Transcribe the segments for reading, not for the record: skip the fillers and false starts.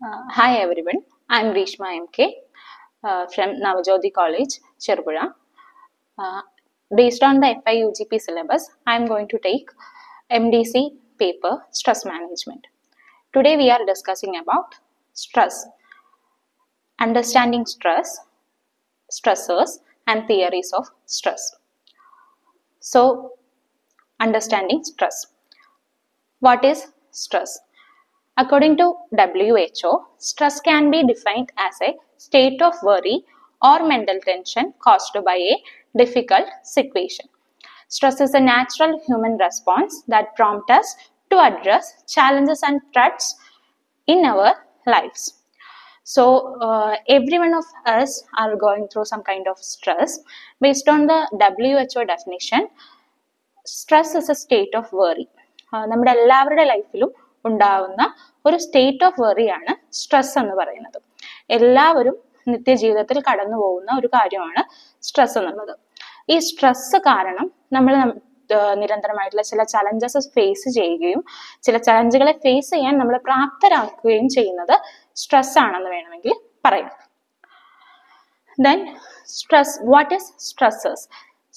Hi everyone, I am Greeshma MK from Navajyoti College, Cherupuzha. Based on the FYUGP syllabus, I am going to take MDC paper Stress Management. Today we are discussing about stress, understanding stress, stressors and theories of stress. So, understanding stress. What is stress? According to WHO, stress can be defined as a state of worry or mental tension caused by a difficult situation. Stress is a natural human response that prompts us to address challenges and threats in our lives. So, every one of us are going through some kind of stress. Based on the WHO definition, stress is a state of worry. നമ്മുടെ എല്ലാവരുടെ ലൈഫിലും ഉണ്ടാവുന്ന ഒരു state of വെറിയാണ് stress എന്ന് പറയുന്നത്. എല്ലാവരും നിത്യജീവിതത്തിൽ കടന്നു പോകുന്ന ഒരു കാര്യമാണ് സ്ട്രെസ് എന്നുള്ളത്. ഈ സ്ട്രെസ് കാരണം നമ്മൾ നിരന്തരമായിട്ടുള്ള ചില ചലഞ്ചസ് ഫേസ് ചെയ്യുകയും ചില ചലഞ്ചുകളെ ഫേസ് ചെയ്യാൻ നമ്മളെ പ്രാപ്തരാക്കുകയും ചെയ്യുന്നത് സ്ട്രെസ് ആണെന്ന് വേണമെങ്കിൽ പറയാം. Then stress, what is stresses?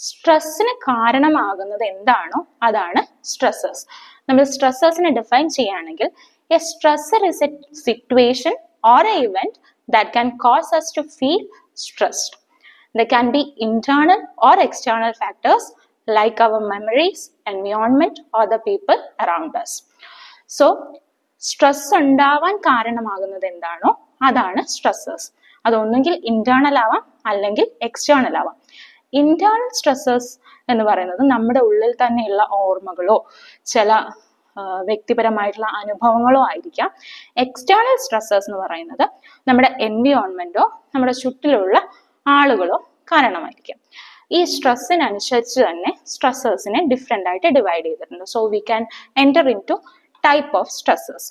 സ്ട്രെസ്സിന് കാരണമാകുന്നത് എന്താണോ അതാണ് സ്ട്രെസ്സേഴ്സ്. നമ്മൾ സ്ട്രെസ്സേഴ്സിനെ ഡിഫൈൻ ചെയ്യുകയാണെങ്കിൽ A stressor is A situation or A event that can cos us to feel stressed. There can be internal or external factors like our memories, environment or the people around us. So stress ഉണ്ടാവാൻ കാരണമാകുന്നത് എന്താണോ അതാണ് stressors. അതൊന്നെങ്കിൽ internal ആവാം അല്ലെങ്കിൽ external ആവാം. Internal stressors എന്ന് പറയുന്നത് നമ്മുടെ ഉള്ളിൽ തന്നെയുള്ള ഓർമ്മകളോ ചില വ്യക്തിപരമായിട്ടുള്ള അനുഭവങ്ങളോ ആയിരിക്കാം. എക്സ്റ്റേണൽ സ്ട്രെസ്സേഴ്സ് എന്ന് പറയുന്നത് നമ്മുടെ എൻവിയോൺമെന്റോ നമ്മുടെ ചുറ്റിലുള്ള ആളുകളോ കാരണമായിരിക്കാം. ഈ സ്ട്രെസ്സിനനുസരിച്ച് തന്നെ സ്ട്രെസ്സേഴ്സിനെ ഡിഫറെന്റ് ആയിട്ട് ഡിവൈഡ് ചെയ്തിട്ടുണ്ട്. So we can enter in to type of stressors.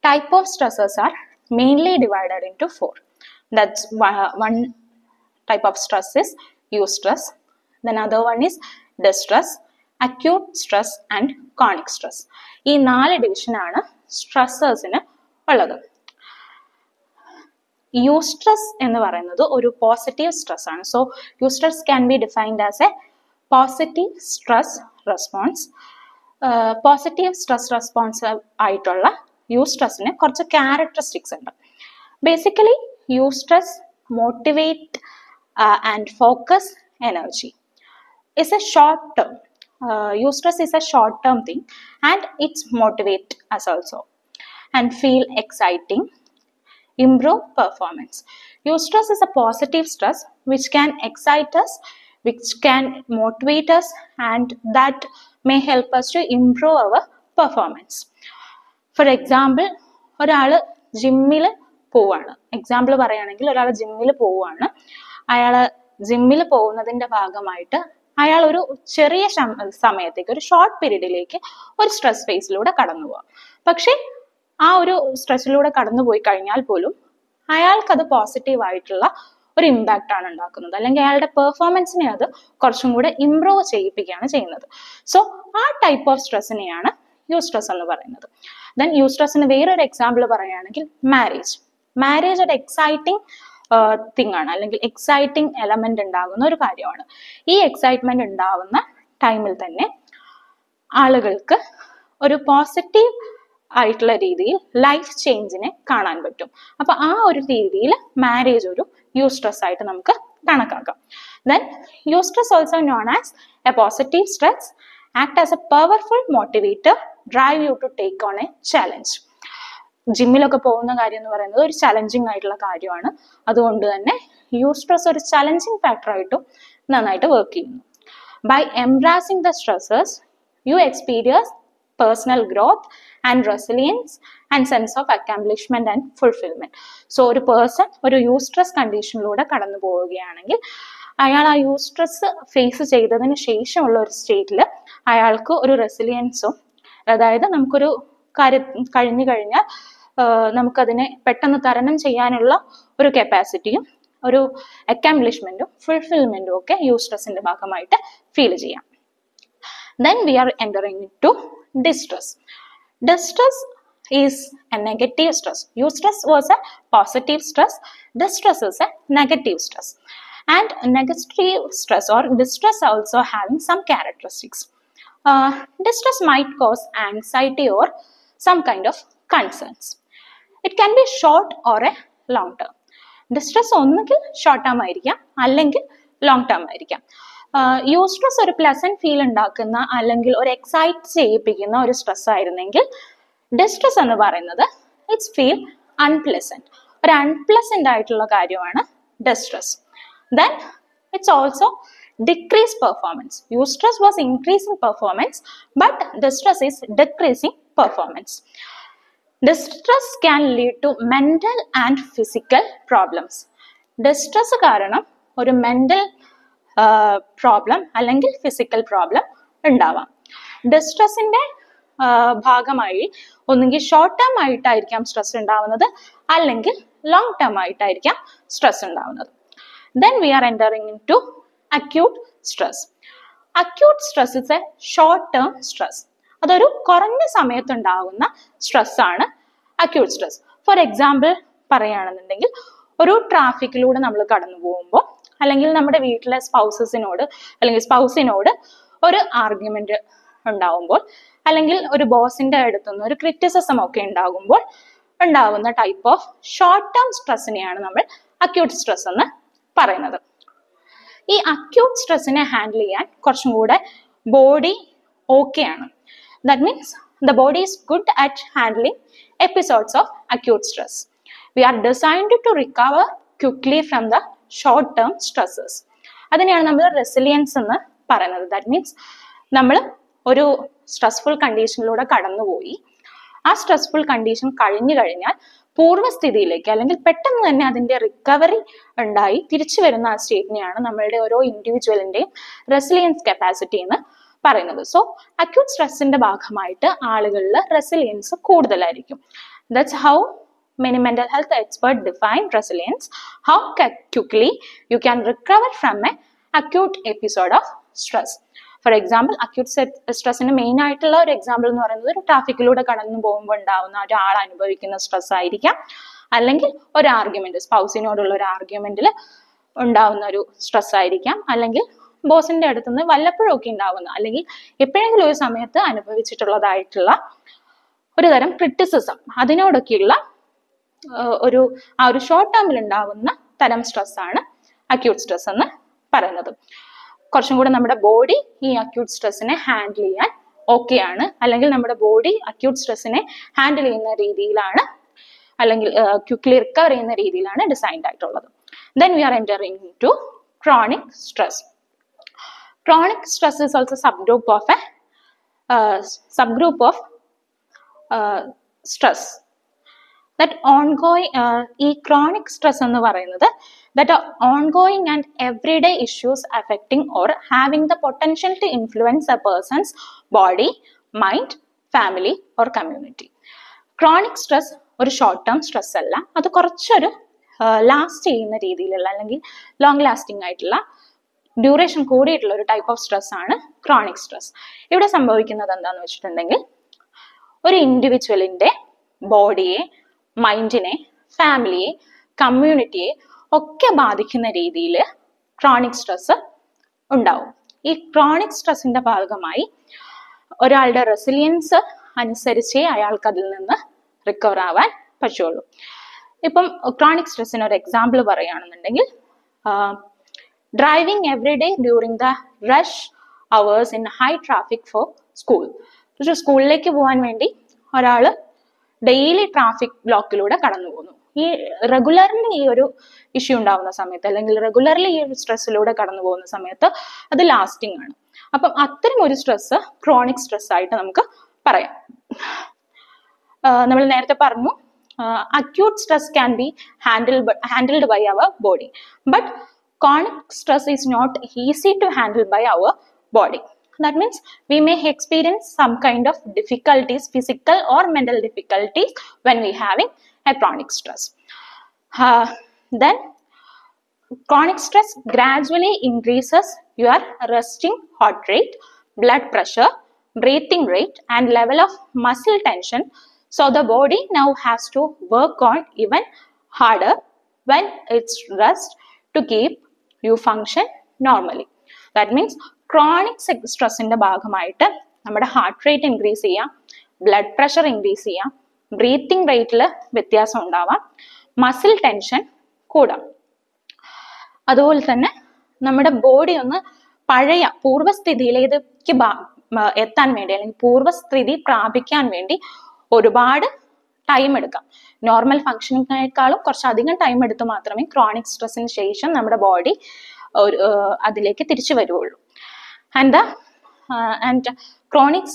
Type of stressors are mainly divided into four. That's one type of stress is eustress. Then other one is distress, acute stress and chronic stress. ഈ 4 division ആണ് സ്ട്രെസ്സേഴ്സിന് ഉള്ളത്. eustress എന്ന് പറയുന്നത് ഒരു positive stress ആണ്. So eustress can be defined as a positive stress response. Positive stress response ആയിട്ടുള്ള യൂസ്ട്രെസ്സിന് കുറച്ച് ക്യാരക്ടറിസ്റ്റിക്സ് ഉണ്ട്. Basically eustress motivate and focus energy is a short term. Eustress is a short term thing and it's motivate us also and feel exciting, improve performance. Eustress is a positive stress which can excite us, which can motivate us and that may help us to improve our performance. For example, ഒരാള് ജിമ്മിൽ പോവാണ്. Example പറയുകയാണെങ്കിൽ ഒരാൾ ജിമ്മിൽ പോവാണ്. അയാള് ജിമ്മിൽ പോകുന്നതിന്റെ ഭാഗമായിട്ട് അയാൾ ഒരു ചെറിയ സമയത്തേക്ക് ഒരു ഷോർട്ട് പീരീഡിലേക്ക് ഒരു സ്ട്രെസ് ഫേസിലൂടെ കടന്നു പോവാം. പക്ഷെ ആ ഒരു സ്ട്രെസ്സിലൂടെ കടന്നുപോയി കഴിഞ്ഞാൽ പോലും അയാൾക്കത് പോസിറ്റീവ് ആയിട്ടുള്ള ഒരു ഇമ്പാക്റ്റ് ആണ് ഉണ്ടാക്കുന്നത്, അല്ലെങ്കിൽ അയാളുടെ പെർഫോമൻസിനെ അത് കുറച്ചും കൂടെ ഇംപ്രൂവ് ചെയ്യിപ്പിക്കുകയാണ് ചെയ്യുന്നത്. സോ ആ ടൈപ്പ് ഓഫ് സ്ട്രെസ്സിനെയാണ് യൂസ്ട്രെസ് എന്ന് പറയുന്നത്. ദെൻ യൂസ്ട്രെസ്സിന് വേറൊരു എക്സാമ്പിൾ പറയുകയാണെങ്കിൽ മാരേജ് ഒരു എക്സൈറ്റിംഗ് തിങ് ആണ്, അല്ലെങ്കിൽ എക്സൈറ്റിംഗ് എലമെന്റ് ഉണ്ടാകുന്ന ഒരു കാര്യമാണ്. ഈ എക്സൈറ്റ്മെന്റ് ഉണ്ടാവുന്ന ടൈമിൽ തന്നെ ആളുകൾക്ക് ഒരു പോസിറ്റീവ് ആയിട്ടുള്ള രീതിയിൽ ലൈഫ് ചേഞ്ചിനെ കാണാൻ പറ്റും. അപ്പൊ ആ ഒരു രീതിയിൽ മാരേജ് ഒരു eustress ആയിട്ട് നമുക്ക് കണക്കാക്കാം. Then eustress also known as a positive stress act as a powerful motivator, drive you to take on a challenge. ജിമ്മിലൊക്കെ പോകുന്ന കാര്യം എന്ന് പറയുന്നത് ഒരു ചലഞ്ചിങ് ആയിട്ടുള്ള കാര്യമാണ്. അതുകൊണ്ട് തന്നെ eustress ഒരു ചലഞ്ചിങ് ഫാക്ടർ ആയിട്ടും നന്നായിട്ട് വർക്ക് ചെയ്യുന്നു. By embracing the stresses, you experience personal growth and resilience and sense of accomplishment and fulfillment. So ഒരു പേഴ്സൺ ഒരു യൂസ്ട്രെസ് കണ്ടീഷനിലൂടെ കടന്നു പോവുകയാണെങ്കിൽ അയാൾ ആ യൂസ്ട്രെസ് ഫേസ് ചെയ്തതിന് ശേഷമുള്ള ഒരു സ്റ്റേറ്റിൽ അയാൾക്ക് ഒരു റെസിലിയൻസും, അതായത് നമുക്കൊരു കാര്യം കഴിഞ്ഞു കഴിഞ്ഞാൽ നമുക്കതിനെ പെട്ടെന്ന് തരണം ചെയ്യാനുള്ള ഒരു കപ്പാസിറ്റിയും ഒരു അക്കംപ്ലിഷ്മെന്റും ഫുൾഫിൽമെന്റും ഒക്കെ യൂസ്ട്രെസിന്റെ ഭാഗമായിട്ട് ഫീൽ ചെയ്യാം. Then we are entering into distress. Distress is a negative stress. Eustress was a positive stress. Distress is a negative stress. And negative stress or distress also having some characteristics. Distress might cause anxiety or some kind of concerns. It can be short or a long term. Distress ഒന്നുകിൽ short term ആയിരിക്കാം അല്ലെങ്കിൽ long term ആയിരിക്കാം. യൂസ്ട്രസ് ഒരു pleasant feel ഉണ്ടാക്കുന്ന അല്ലെങ്കിൽ ഒരു excite ചെയ്യിപ്പിക്കുന്ന ഒരു stress ആയിരുന്നെങ്കിൽ ഡിസ്ട്രസ് എന്ന് പറയുന്നത് ഇറ്റ്സ് ഫീൽ അൺപ്ലസന്റ്, ഒരു അൺപ്ലസന്റ് ആയിട്ടുള്ള കാര്യമാണ് distress. Then it's also decreased performance. Eustress was increasing performance, but distress is decreasing performance. Distress can lead to mental and physical problems. Distress കാരണം ഒരു mental problem അല്ലെങ്കിൽ physical problem ഉണ്ടാവാം. ഡിസ്ട്രസിന്റെ ഭാഗമായി ഒന്നുകിൽ short term ആയിട്ടായിരിക്കാം stress ഉണ്ടാവുന്നത് അല്ലെങ്കിൽ long term ആയിട്ടായിരിക്കാം stress ഉണ്ടാവുന്നത്. Then we are entering into acute stress. Acute stress is a short term stress. അതൊരു കുറഞ്ഞ സമയത്ത് ഉണ്ടാകുന്ന സ്ട്രെസ് ആണ് അക്യൂട്ട് സ്ട്രെസ്. ഫോർ എക്സാമ്പിൾ പറയുകയാണെന്നുണ്ടെങ്കിൽ ഒരു ട്രാഫിക്കിലൂടെ നമ്മൾ കടന്നു പോകുമ്പോൾ അല്ലെങ്കിൽ നമ്മുടെ വീട്ടിലെ സ്പൗസിനോട് ഒരു ആർഗ്യുമെന്റ് ഉണ്ടാവുമ്പോൾ അല്ലെങ്കിൽ ഒരു ബോസിന്റെ അടുത്തുനിന്ന് ഒരു ക്രിറ്റിസിസം ഒക്കെ ഉണ്ടാകുമ്പോൾ ഉണ്ടാവുന്ന ടൈപ്പ് ഓഫ് ഷോർട്ട് ടേം സ്ട്രെസ്സിനെയാണ് നമ്മൾ അക്യൂട്ട് സ്ട്രെസ് എന്ന് പറയുന്നത്. ഈ അക്യൂട്ട് സ്ട്രെസ്സിനെ ഹാൻഡിൽ ചെയ്യാൻ കുറച്ചും കൂടെ ബോഡി ഓക്കെ ആണ്. That means the body is good at handling episodes of acute stress. We are designed to recover quickly from the short term stresses. അതിനെയാണ് നമ്മൾ റെസിലിയൻസ് എന്ന് പറയുന്നത്. ദാറ്റ് മീൻസ് നമ്മൾ ഒരു സ്ട്രെസ്ഫുൾ കണ്ടീഷനിലൂടെ കടന്നുപോയി, ആ സ്ട്രെസ്ഫുൾ കണ്ടീഷൻ കഴിഞ്ഞു കഴിഞ്ഞാൽ പൂർവ്വസ്ഥിതിയിലേക്ക് അല്ലെങ്കിൽ പെട്ടെന്ന് തന്നെ അതിന്റെ റിക്കവറി ഉണ്ടായി തിരിച്ചു വരുന്ന ആ സ്റ്റേറ്റിനെയാണ് നമ്മളുടെ ഓരോ ഇൻഡിവിജ്വലിന്റെയും റെസിലിയൻസ് കപ്പാസിറ്റി എന്ന് പറയുന്നത്. സോ അക്യൂട്ട് സ്ട്രെസ്സിന്റെ ഭാഗമായിട്ട് ആളുകളിൽ റെസിലിയൻസ് കൂടുതലായിരിക്കും. That's how many mental health experts define resilience, how quickly you can recover from a acute episode of stress. For example acute സ്ട്രെസ്സിന് മെയിൻ ആയിട്ടുള്ള ഒരു എക്സാമ്പിൾ എന്ന് പറയുന്നത് ഒരു ട്രാഫിക്കിലൂടെ കടന്നു പോകുമ്പോൾ ഉണ്ടാവുന്ന ഒരാൾ അനുഭവിക്കുന്ന സ്ട്രെസ് ആയിരിക്കാം, അല്ലെങ്കിൽ ഒരു ആർഗ്യുമെന്റ് സ്പൗസിനോടുള്ള ഒരു ആർഗ്യുമെന്റിൽ ഉണ്ടാവുന്ന ഒരു സ്ട്രെസ് ആയിരിക്കാം, അല്ലെങ്കിൽ ബോസിന്റെ അടുത്തുനിന്ന് വല്ലപ്പോഴൊക്കെ ഉണ്ടാവുന്ന അല്ലെങ്കിൽ എപ്പോഴെങ്കിലും ഒരു സമയത്ത് അനുഭവിച്ചിട്ടുള്ളതായിട്ടുള്ള ഒരു തരം ക്രിറ്റിസിസം, അതിനോടൊക്കെയുള്ള ആ ഒരു ഷോർട്ട് ടേമിൽ ഉണ്ടാവുന്ന തരം സ്ട്രെസ് ആണ് അക്യൂട്ട് സ്ട്രെസ് എന്ന് പറയുന്നത്. കുറച്ചും കൂടെ നമ്മുടെ ബോഡി ഈ അക്യൂട്ട് സ്ട്രെസ്സിനെ ഹാൻഡിൽ ചെയ്യാൻ ഓക്കെ ആണ്, അല്ലെങ്കിൽ നമ്മുടെ ബോഡി അക്യൂട്ട് സ്ട്രെസ്സിനെ ഹാൻഡിൽ ചെയ്യുന്ന രീതിയിലാണ് അല്ലെങ്കിൽ ക്വിക്ലി റിക്കവർ ചെയ്യുന്ന രീതിയിലാണ് ഡിസൈൻഡ് ആയിട്ടുള്ളത്. Then we are entering into chronic stress. Chronic stress is also subgroup of stress. That ongoing ഈ chronic stress എന്ന് പറയുന്നത് that are ongoing and everyday issues affecting or having the potential to influence a person's body, mind, family or community. Chronic stress ഒരു short term stress അല്ല, അത് കുറച്ചൊരു last ചെയ്യുന്ന രീതിയിലുള്ള അല്ലെങ്കിൽ ലോങ് ലാസ്റ്റിംഗ് ആയിട്ടുള്ള ഡ്യൂറേഷൻ കൂടിയിട്ടുള്ള ഒരു ടൈപ്പ് ഓഫ് സ്ട്രെസ് ആണ് ക്രോണിക് സ്ട്രെസ്. ഇവിടെ സംഭവിക്കുന്നത് എന്താണെന്ന് വെച്ചിട്ടുണ്ടെങ്കിൽ ഒരു ഇൻഡിവിജ്വലിന്റെ ബോഡിയെ, മൈൻഡിനെ, ഫാമിലിയെ, കമ്മ്യൂണിറ്റിയെ ഒക്കെ ബാധിക്കുന്ന രീതിയിൽ ക്രോണിക് സ്ട്രെസ് ഉണ്ടാവും. ഈ ക്രോണിക് സ്ട്രെസ്സിന്റെ ഭാഗമായി ഒരാളുടെ റെസിലിയൻസ് അനുസരിച്ചേ അയാൾക്ക് അതിൽ നിന്ന് റിക്കവർ ആവാൻ പറ്റുള്ളൂ. ഇപ്പം ക്രോണിക് സ്ട്രെസ്സിന് ഒരു എക്സാമ്പിൾ പറയുകയാണെന്നുണ്ടെങ്കിൽ driving every day during the rush hours in high traffic for school. സ്കൂളിലേക്ക് പോകാൻ വേണ്ടി ഒരാൾ ഡെയിലി ട്രാഫിക് ബ്ലോക്കിലൂടെ കടന്നു പോകുന്നു. ഈ റെഗുലർലി ഈ ഒരു ഇഷ്യൂ ഉണ്ടാവുന്ന സമയത്ത് അല്ലെങ്കിൽ റെഗുലർലി ഈ ഒരു സ്ട്രെസ്സിലൂടെ കടന്നു പോകുന്ന സമയത്ത് അത് ലാസ്റ്റിംഗ് ആണ്. അപ്പം അത്തരം ഒരു സ്ട്രെസ് ക്രോണിക് സ്ട്രെസ് ആയിട്ട് നമുക്ക് പറയാം. നമ്മൾ നേരത്തെ പറഞ്ഞു acute stress can be handled by our body, but chronic stress is not easy to handle by our body. That means we may experience some kind of difficulties, physical or mental difficulties when we having a chronic stress. Then chronic stress gradually increases your resting heart rate, blood pressure, breathing rate and level of muscle tension, So the body now has to work on even harder when it's rest to keep you function normally. That means chronic stress in the ഭാഗമായിട്ട് നമ്മുടെ heart rate increase ചെയ്യാം, blood pressure increase ചെയ്യാം, breathing rate വ്യത്യാസം ഉണ്ടാവാം, muscle tension കൂടാം. അതുപോലെ തന്നെ നമ്മുടെ ബോഡി ഒന്ന് പഴയ പൂർവ്വസ്ഥിതിയിലേക്ക് എത്താൻ വേണ്ടി അല്ലെങ്കിൽ പൂർവ്വസ്ഥിതി പ്രാപിക്കാൻ വേണ്ടി ഒരുപാട് ടൈം എടുക്കാം. നോർമൽ ഫങ്ഷനിങ്ങിനേക്കാളും കുറച്ചധികം ടൈം എടുത്ത് മാത്രമേ ക്രോണിക് സ്ട്രെസ്സിന് ശേഷം നമ്മുടെ ബോഡി അതിലേക്ക് തിരിച്ചു വരുള്ളൂ. And chronic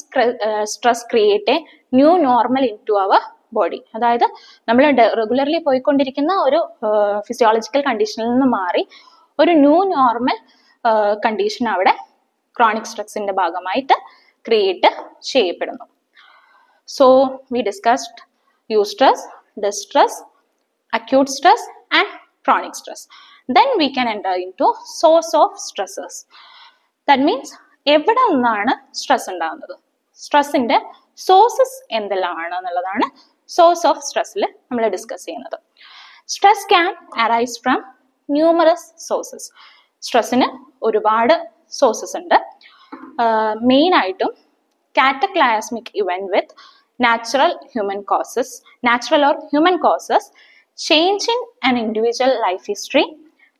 stress create a new normal in to our body. അതായത് നമ്മൾ റെഗുലർലി പോയിക്കൊണ്ടിരിക്കുന്ന ഒരു ഫിസിയോളജിക്കൽ കണ്ടീഷനിൽ നിന്ന് മാറി ഒരു ന്യൂ നോർമൽ കണ്ടീഷൻ അവിടെ ക്രോണിക് സ്ട്രെസ്സിന്റെ ഭാഗമായിട്ട് ക്രിയേറ്റ് ചെയ്യപ്പെടുന്നു. So we discussed eustress, distress, acute stress and chronic stress. Then we can enter into source of stresses. That means എവിടെ നിന്നാണ് സ്ട്രെസ് ഉണ്ടാകുന്നത്, സ്ട്രെസ്സിന്റെ സോഴ്സസ് എന്തെല്ലാമാണ് എന്നുള്ളതാണ് സോഴ്സ് ഓഫ് സ്ട്രെസ്സിൽ നമ്മൾ ഡിസ്കസ് ചെയ്യുന്നത്. Stress can arise from numerous sources. സ്ട്രെസ്സിന് ഒരുപാട് സോഴ്സസ് ഉണ്ട്. മെയിൻ ആയിട്ടും cataclysmic event with natural or human causes, change in an individual life history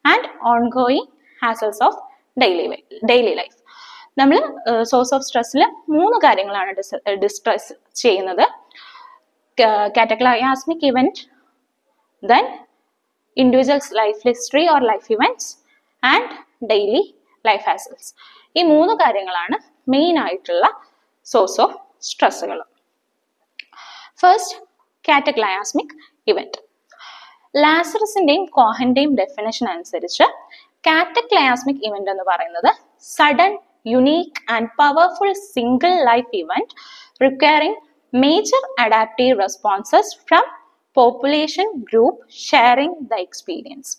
and ongoing hassles of daily life. നമ്മൾ source of സ്ട്രെസ്സിൽ 3 കാര്യങ്ങളാണ് discuss ചെയ്യുന്നത്. കാറ്റക്ലയാസ്മിക് event, then individual's life history or life events and daily life hassles. ഈ 3 കാര്യങ്ങളാണ് main ആയിട്ടുള്ള source of സ്ട്രെസ്സുകൾ. First, cataclysmic event. ലാസറസിന്റെയും കോഹന്റെയും definition അനുസരിച്ച് കാറ്റക്ലയാസ്മിക് ഇവന്റ് എന്ന് പറയുന്നത് sudden, unique and powerful single life event requiring major adaptive responses from population group sharing the experience.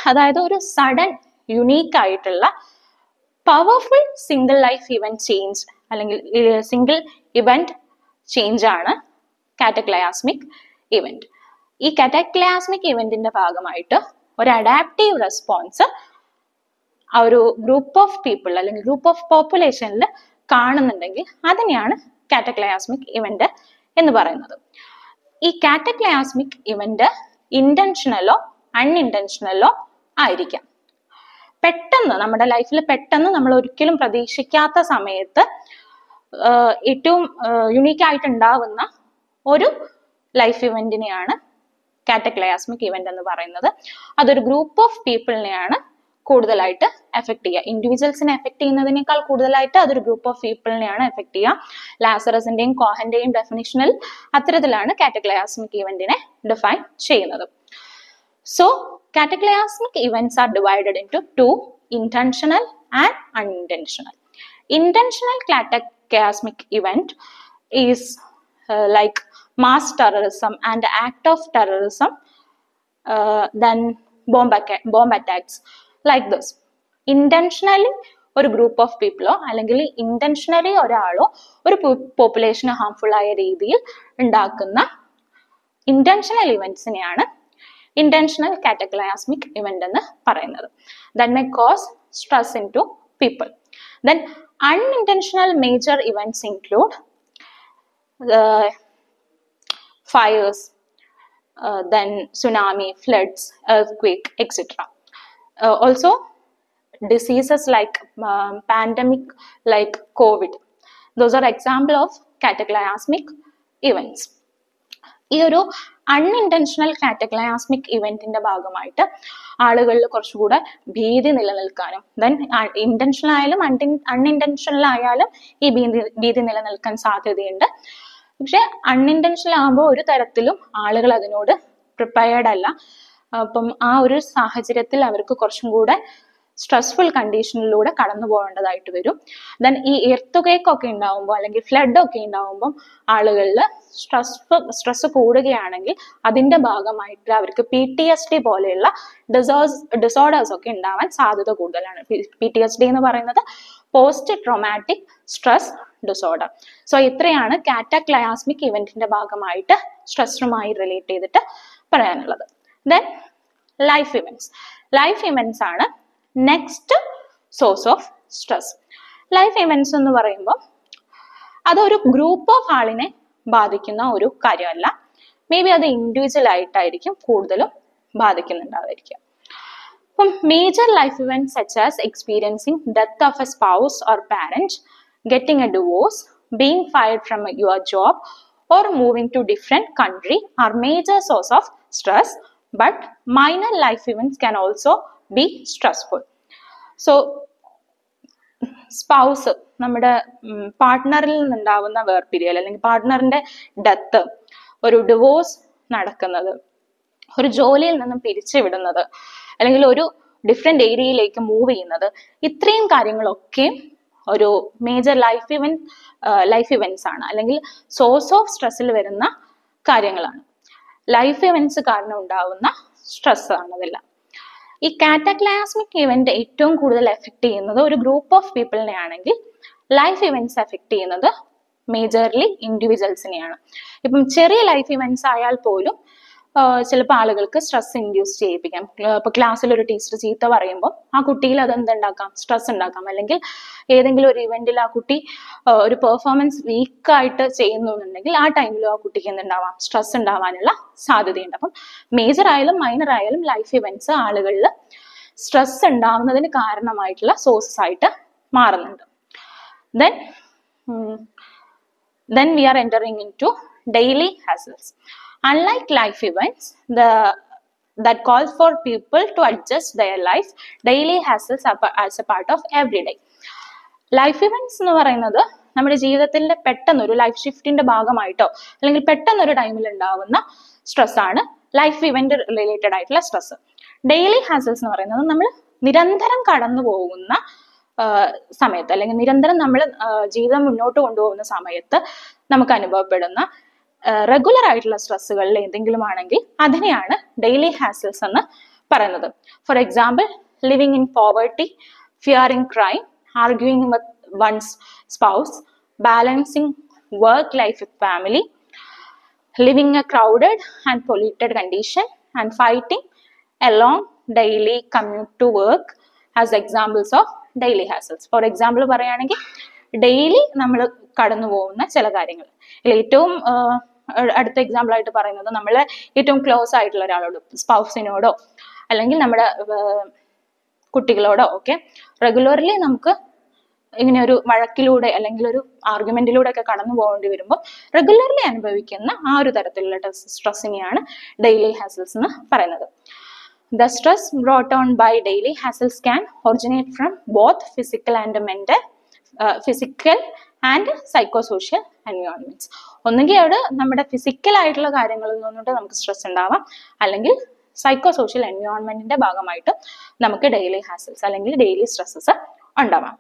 അതായത് ഒരു സഡൻ, യുണീക്ക് ആയിട്ടുള്ള powerful single life event change അല്ലെങ്കിൽ സിംഗിൾ ഇവന്റ് ചേഞ്ച് ആണ് കാറ്റക്ലയാസ്മിക് ഇവന്റ്. ഈ കാറ്റക്ലയാസ്മിക് ഇവന്റിന്റെ ഭാഗമായിട്ട് ഒരു അഡാപ്റ്റീവ് റെസ്പോൺസ് ആ ഒരു ഗ്രൂപ്പ് ഓഫ് പീപ്പിൾ അല്ലെങ്കിൽ ഗ്രൂപ്പ് ഓഫ് പോപ്പുലേഷനിൽ കാണുന്നുണ്ടെങ്കിൽ അതിനെയാണ് കാറ്റക്ലയാസ്മിക് ഇവന്റ് എന്ന് പറയുന്നത്. ഈ കാറ്റക്ലയാസ്മിക് ഇവന്റ് ഇന്റൻഷനലോ അൺഇന്റൻഷനലോ ആയിരിക്കാം. പെട്ടെന്ന് നമ്മുടെ ലൈഫിൽ പെട്ടെന്ന് നമ്മൾ ഒരിക്കലും പ്രതീക്ഷിക്കാത്ത സമയത്ത് ഏറ്റവും യുണീക്ക് ആയിട്ട് ഉണ്ടാവുന്ന ഒരു ലൈഫ് ഇവന്റിനെയാണ് കാറ്റക്ലയാസ്മിക് ഇവന്റ് എന്ന് പറയുന്നത്. അതൊരു ഗ്രൂപ്പ് ഓഫ് പീപ്പിളിനെയാണ് കൂടുതലായിട്ട് എഫക്ട് ചെയ്യുക. ഇൻഡിവിജ്വൽസിനെ എഫക്ട് ചെയ്യുന്നതിനേക്കാൾ കൂടുതലായിട്ട് അതൊരു ഗ്രൂപ്പ് ഓഫ് പീപ്പിളിനെയാണ് എഫക്ട് ചെയ്യുക. ലാസറസിന്റെയും കോഹന്റെയും ഡെഫിനിഷനിൽ അത്തരത്തിലാണ് കാറ്റക്ലയാസ്മിക് ഇവന്റിനെ ഡിഫൈൻ ചെയ്യുന്നത്. So cataclysmic events are divided into 2, intentional and unintentional. Intentional cataclysmic event is like mass terrorism and act of terrorism, then bomb attacks like this. Intentionally ഒരു group of പീപ്പിളോ അല്ലെങ്കിൽ intentionally ഒരാളോ ഒരു population harmful ആയ രീതിയിൽ ഉണ്ടാക്കുന്ന intentional ഇവന്റ്സിനെയാണ് intentional cataclysmic event എന്ന് പറയുന്നത്. That may cause stress into people. Then unintentional major events include fires, then tsunami, floods, earthquake, etc. Also diseases like pandemic like COVID. Those are example of cataclysmic events. ഈ ഒരു അൺഇന്റൻഷണൽ കാറ്റക്ലയാസ്മിക് ഇവന്റിന്റെ ഭാഗമായിട്ട് ആളുകളിൽ കുറച്ചുകൂടെ ഭീതി നിലനിൽക്കാനും then intentional ആയാലും അൺഇന്റൻഷണൽ ആയാലും ഈ ഭീതി നിലനിൽക്കാൻ സാധ്യതയുണ്ട്. പക്ഷെ അൺഇന്റൻഷണൽ ആകുമ്പോൾ ഒരു തരത്തിലും ആളുകൾ അതിനോട് പ്രിപ്പയർഡ് അല്ല. അപ്പം ആ ഒരു സാഹചര്യത്തിൽ അവർക്ക് കുറച്ചും കൂടെ സ്ട്രെസ്ഫുൾ കണ്ടീഷനിലൂടെ കടന്നു പോകേണ്ടതായിട്ട് വരും. ദെൻ ഈ എർത്തുകേക്ക് ഒക്കെ ഉണ്ടാവുമ്പോൾ അല്ലെങ്കിൽ ഫ്ലഡ് ഒക്കെ ഉണ്ടാവുമ്പം ആളുകളിൽ സ്ട്രെസ് കൂടുകയാണെങ്കിൽ അതിന്റെ ഭാഗമായിട്ട് അവർക്ക് PTSD പോലെയുള്ള ഡിസോർഡേഴ്സ് ഒക്കെ ഉണ്ടാവാൻ സാധ്യത കൂടുതലാണ്. PTSD എന്ന് പറയുന്നത് post traumatic stress disorder. So ഇത്രയാണ് കാറ്റക്ലയാസ്മിക് ഇവന്റിന്റെ ഭാഗമായിട്ട് സ്ട്രെസ്സുമായി റിലേറ്റ് ചെയ്തിട്ട് പറയാനുള്ളത്. Then life events. Life events ആണ് next source of stress. Life events എന്ന് പറയുമ്പോൾ അതൊരു ഗ്രൂപ്പ് ഓഫ് ആളിനെ ബാധിക്കുന്ന ഒരു കാര്യമല്ല. മേ ബി അത് ഇൻഡിവിജ്വൽ ആയിട്ടായിരിക്കും കൂടുതലും ബാധിക്കുന്നുണ്ടാവായിരിക്കും. അപ്പം major life events such as experiencing death of A spouse or parent, getting a divorce, being fired from your job, or moving to different country are major source of stress, but minor life events can also be stressful. So spouse, നമ്മുടെ പാർട്ട്ണറിൽ നിന്നുണ്ടാവുന്ന വേർപിരിയൽ അല്ലെങ്കിൽ പാർട്ട്ണറിന്റെ death, ഒരു divorce നടക്കുന്നത്, ഒരു ജോലിയിൽ നിന്നും പിരിച്ചുവിടുന്നത്, അല്ലെങ്കിൽ ഒരു different ഏരിയയിലേക്ക് മൂവ് ചെയ്യുന്നത്, ഇത്രയും കാര്യങ്ങളൊക്കെ ഒരു മേജർ ലൈഫ് ഇവന്റ്സ് ആണ്, അല്ലെങ്കിൽ സോഴ്സ് ഓഫ് സ്ട്രെസ്സിൽ വരുന്ന കാര്യങ്ങളാണ്. ലൈഫ് ഇവന്റ്സ് കാരണം ഉണ്ടാവുന്ന സ്ട്രെസ് ആണ് ഇതെല്ലാം. ഈ കാറ്റക്ലയാസ്മിക് ഇവന്റ് ഏറ്റവും കൂടുതൽ എഫക്ട് ചെയ്യുന്നത് ഒരു ഗ്രൂപ്പ് ഓഫ് പീപ്പിളിനെ ആണെങ്കിൽ, ലൈഫ് ഇവന്റ്സ് എഫക്ട് ചെയ്യുന്നത് മേജർലി ഇൻഡിവിജ്വൽസിനെയാണ്. ഇപ്പം ചെറിയ ലൈഫ് ഇവന്റ്സ് ആയാൽ പോലും ചിലപ്പോൾ ആളുകൾക്ക് സ്ട്രെസ് ഇൻഡ്യൂസ് ചെയ്യിപ്പിക്കാം. ഇപ്പൊ ക്ലാസ്സിൽ ഒരു ടീച്ചർ ചീത്ത പറയുമ്പോൾ ആ കുട്ടിയിൽ അത് എന്തുണ്ടാക്കാം, സ്ട്രെസ് ഉണ്ടാക്കാം. അല്ലെങ്കിൽ ഏതെങ്കിലും ഒരു ഇവന്റിൽ ആ കുട്ടി ഒരു പെർഫോമൻസ് വീക്കായിട്ട് ചെയ്യുന്നുണ്ടെങ്കിൽ ആ ടൈമിലും ആ കുട്ടിക്ക് എന്തുണ്ടാവാം, സ്ട്രെസ് ഉണ്ടാവാനുള്ള സാധ്യതയുണ്ട്. അപ്പം മേജർ ആയാലും മൈനർ ആയാലും ലൈഫ് ഇവന്റ്സ് ആളുകളിൽ സ്ട്രെസ് ഉണ്ടാവുന്നതിന് കാരണമായിട്ടുള്ള സോഴ്സസ് ആയിട്ട് മാറുന്നുണ്ട്. Then we are entering into daily hassles. Unlike life events that calls for people to adjust their life, daily hassles are as a part of everyday. Life events എന്ന് പറയുന്നത് നമ്മുടെ ജീവിതത്തിന്റെ പെട്ടെന്നൊരു life ഷിഫ്റ്റിന്റെ ഭാഗമായിട്ടോ അല്ലെങ്കിൽ പെട്ടെന്നൊരു ടൈമിൽ ഉണ്ടാവുന്ന സ്ട്രെസ് ആണ് ലൈഫ് ഇവന്റ് റിലേറ്റഡ് ആയിട്ടുള്ള സ്ട്രെസ്. ഡെയിലി ഹാസൽസ് എന്ന് പറയുന്നത് നമ്മൾ നിരന്തരം കടന്നു പോകുന്ന സമയത്ത്, അല്ലെങ്കിൽ നിരന്തരം നമ്മൾ ജീവിതം മുന്നോട്ട് കൊണ്ടുപോകുന്ന സമയത്ത് നമുക്ക് അനുഭവപ്പെടുന്ന റെഗുലർ ആയിട്ടുള്ള സ്ട്രെസ്സുകളിൽ എന്തെങ്കിലും ആണെങ്കിൽ അതിനെയാണ് ഡെയിലി ഹാസൽസ് എന്ന് പറയുന്നത്. For example, living in poverty, fearing crime, arguing with one's spouse, balancing work life with family, living a crowded and polluted condition, and fighting a long daily commute to work as examples of daily hassles. For example പറയുകയാണെങ്കിൽ, daily നമ്മൾ കടന്നു പോകുന്ന ചില കാര്യങ്ങൾ. ഏറ്റവും അടുത്ത example ആയിട്ട് പറയുന്നത്, നമ്മളെ ഏറ്റവും ക്ലോസ് ആയിട്ടുള്ള ഒരാളോട്, സ്പൗസിനോടോ അല്ലെങ്കിൽ നമ്മുടെ കുട്ടികളോടോ ഒക്കെ റെഗുലർലി നമുക്ക് ഇങ്ങനെ ഒരു വഴക്കിലൂടെ അല്ലെങ്കിൽ ഒരു ആർഗ്യുമെന്റിലൂടെ ഒക്കെ കടന്നു പോകേണ്ടി വരുമ്പോൾ റെഗുലർലി അനുഭവിക്കുന്ന ആ ഒരു തരത്തിലുള്ള സ്ട്രെസ്സിനെയാണ് ഡെയിലി ഹാസൽസ് എന്ന് പറയുന്നത്. The stress brought on by daily hassles can originate from both physical and psychosocial environments. ഒന്നുകിൽ അവിടെ നമ്മുടെ ഫിസിക്കൽ ആയിട്ടുള്ള കാര്യങ്ങളിൽ നിന്നിട്ട് നമുക്ക് സ്ട്രെസ് ഉണ്ടാവാം, അല്ലെങ്കിൽ സൈക്കോസോഷ്യൽ എൻവയോൺമെന്റിന്റെ ഭാഗമായിട്ട് നമുക്ക് ഡെയിലി ഹാസൽസ് അല്ലെങ്കിൽ ഡെയിലി സ്ട്രെസ്സസ് ഉണ്ടാവാം.